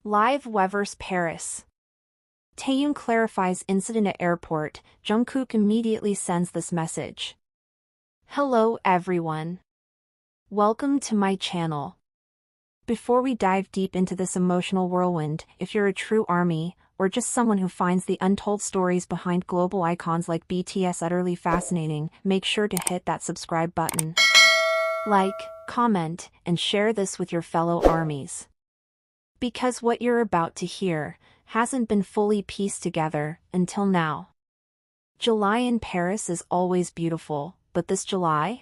Live Weverse Paris. Taehyung clarifies incident at airport. Jungkook immediately sends this message. Hello everyone. Welcome to my channel. Before we dive deep into this emotional whirlwind, if you're a true ARMY, or just someone who finds the untold stories behind global icons like BTS utterly fascinating, make sure to hit that subscribe button. Like, comment, and share this with your fellow ARMYs. Because what you're about to hear hasn't been fully pieced together until now. July in Paris is always beautiful, but this July?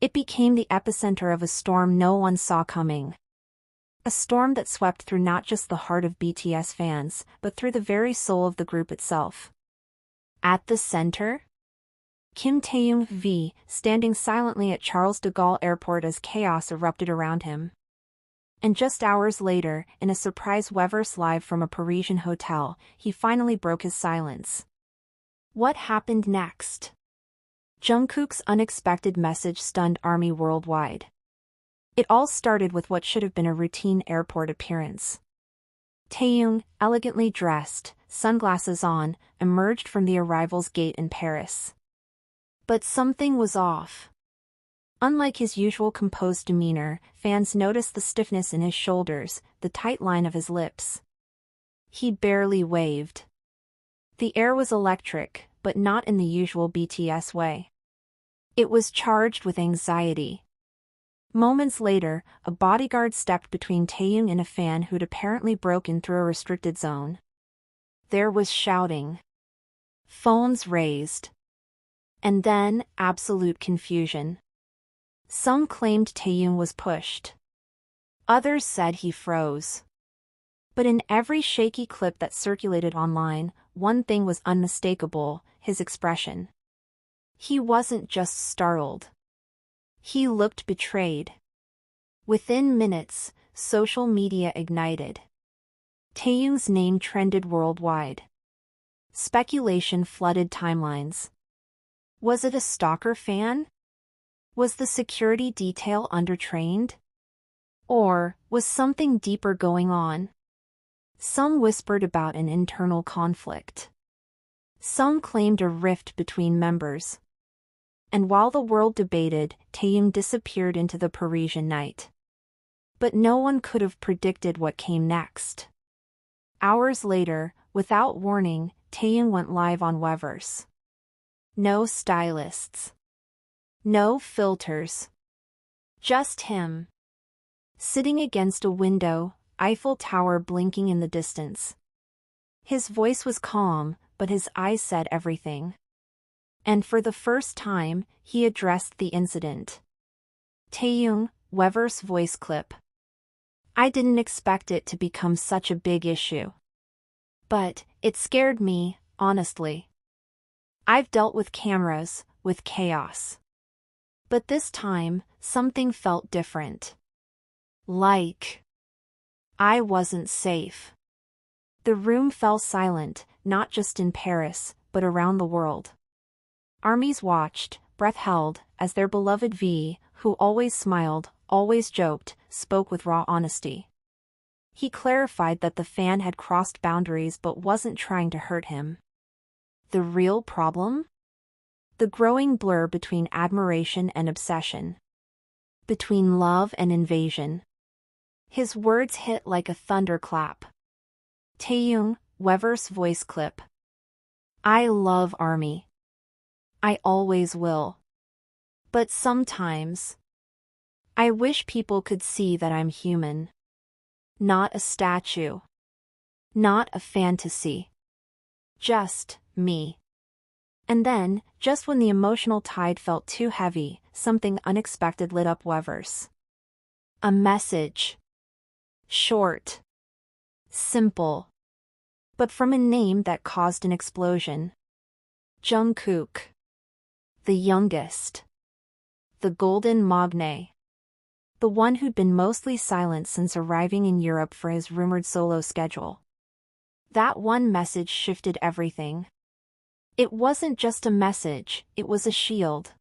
It became the epicenter of a storm no one saw coming. A storm that swept through not just the heart of BTS fans, but through the very soul of the group itself. At the center? Kim Taehyung V, standing silently at Charles de Gaulle Airport as chaos erupted around him. And just hours later, in a surprise Weverse live from a Parisian hotel, he finally broke his silence. What happened next? Jungkook's unexpected message stunned ARMY worldwide. It all started with what should have been a routine airport appearance. Taehyung, elegantly dressed, sunglasses on, emerged from the arrivals gate in Paris. But something was off. Unlike his usual composed demeanor, fans noticed the stiffness in his shoulders, the tight line of his lips. He barely waved. The air was electric, but not in the usual BTS way. It was charged with anxiety. Moments later, a bodyguard stepped between Taehyung and a fan who'd apparently broken through a restricted zone. There was shouting. Phones raised. And then, absolute confusion. Some claimed Taehyung was pushed. Others said he froze. But in every shaky clip that circulated online, one thing was unmistakable: his expression. He wasn't just startled. He looked betrayed. Within minutes, social media ignited. Taehyung's name trended worldwide. Speculation flooded timelines. Was it a stalker fan? Was the security detail undertrained? Or was something deeper going on? Some whispered about an internal conflict. Some claimed a rift between members. And while the world debated, Taehyung disappeared into the Parisian night. But no one could have predicted what came next. Hours later, without warning, Taehyung went live on Weverse. No stylists. No filters. Just him. Sitting against a window, Eiffel Tower blinking in the distance. His voice was calm, but his eyes said everything. And for the first time, he addressed the incident. Taehyung, Weverse voice clip. I didn't expect it to become such a big issue. But it scared me, honestly. I've dealt with cameras, with chaos. But this time, something felt different. Like I wasn't safe. The room fell silent, not just in Paris, but around the world. ARMYs watched, breath held, as their beloved V, who always smiled, always joked, spoke with raw honesty. He clarified that the fan had crossed boundaries but wasn't trying to hurt him. The real problem? The growing blur between admiration and obsession. Between love and invasion. His words hit like a thunderclap. Taehyung, Weverse voice clip. I love ARMY. I always will. But sometimes, I wish people could see that I'm human. Not a statue. Not a fantasy. Just me. And then, just when the emotional tide felt too heavy, something unexpected lit up Weverse. A message. Short. Simple. But from a name that caused an explosion. Jungkook. The youngest. The golden magne. The one who'd been mostly silent since arriving in Europe for his rumored solo schedule. That one message shifted everything. It wasn't just a message, it was a shield.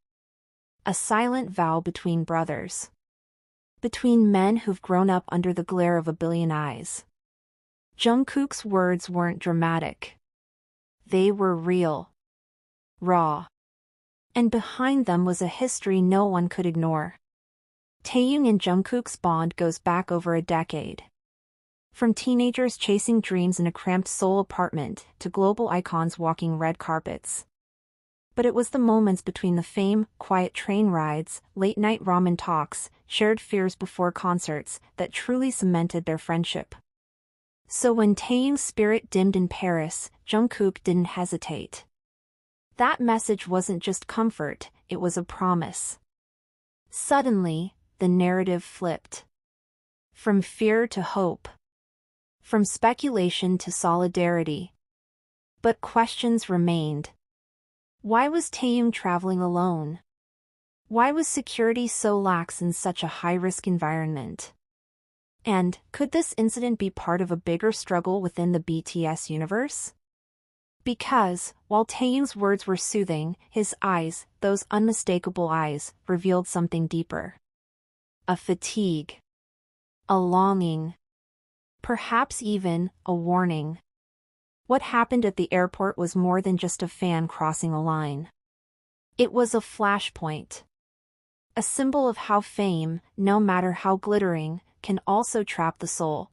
A silent vow between brothers. Between men who've grown up under the glare of a billion eyes. Jungkook's words weren't dramatic. They were real. Raw. And behind them was a history no one could ignore. Taehyung and Jungkook's bond goes back over a decade. From teenagers chasing dreams in a cramped Seoul apartment to global icons walking red carpets. But it was the moments between the fame, quiet train rides, late-night ramen talks, shared fears before concerts that truly cemented their friendship. So when Taehyung's spirit dimmed in Paris, Jungkook didn't hesitate. That message wasn't just comfort, it was a promise. Suddenly, the narrative flipped. From fear to hope. From speculation to solidarity. But questions remained. Why was Taehyung traveling alone? Why was security so lax in such a high-risk environment? And could this incident be part of a bigger struggle within the BTS universe? Because, while Taehyung's words were soothing, his eyes, those unmistakable eyes, revealed something deeper. A fatigue. A longing. Perhaps even a warning. What happened at the airport was more than just a fan crossing a line. It was a flashpoint. A symbol of how fame, no matter how glittering, can also trap the soul.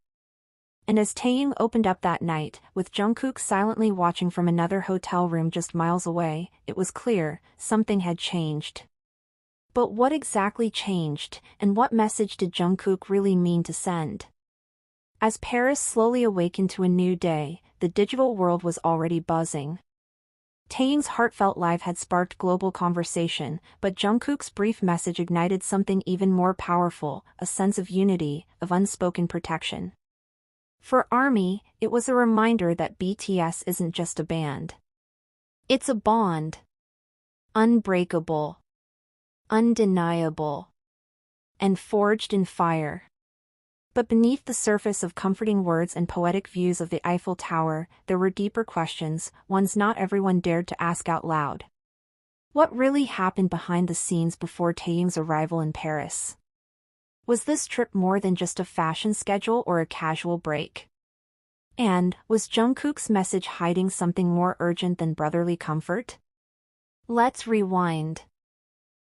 And as Taehyung opened up that night, with Jungkook silently watching from another hotel room just miles away, it was clear, something had changed. But what exactly changed, and what message did Jungkook really mean to send? As Paris slowly awakened to a new day, the digital world was already buzzing. Taehyung's heartfelt live had sparked global conversation, but Jungkook's brief message ignited something even more powerful, a sense of unity, of unspoken protection. For ARMY, it was a reminder that BTS isn't just a band. It's a bond. Unbreakable. Undeniable. And forged in fire. But beneath the surface of comforting words and poetic views of the Eiffel Tower, there were deeper questions, ones not everyone dared to ask out loud. What really happened behind the scenes before Taehyung's arrival in Paris? Was this trip more than just a fashion schedule or a casual break? And was Jungkook's message hiding something more urgent than brotherly comfort? Let's rewind.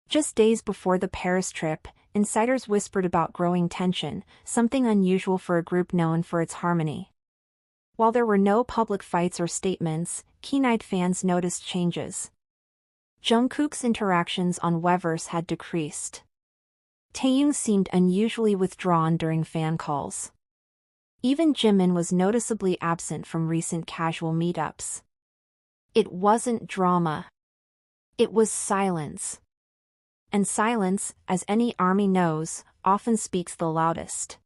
Just days before the Paris trip, insiders whispered about growing tension, something unusual for a group known for its harmony. While there were no public fights or statements, keen-eyed fans noticed changes. Jungkook's interactions on Weverse had decreased. Taehyung seemed unusually withdrawn during fan calls. Even Jimin was noticeably absent from recent casual meetups. It wasn't drama. It was silence. And silence, as any ARMY knows, often speaks the loudest.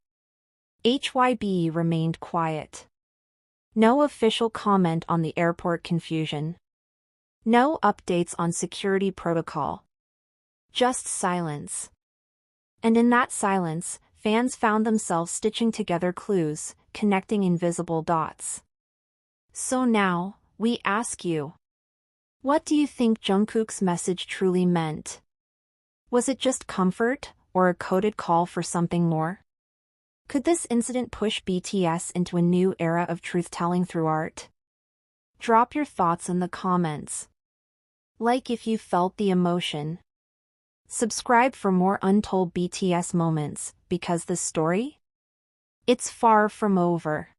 HYB remained quiet. No official comment on the airport confusion. No updates on security protocol. Just silence. And in that silence, fans found themselves stitching together clues, connecting invisible dots. So now, we ask you. What do you think Jungkook's message truly meant? Was it just comfort, or a coded call for something more? Could this incident push BTS into a new era of truth-telling through art? Drop your thoughts in the comments. Like if you felt the emotion. Subscribe for more untold BTS moments, because this story? It's far from over.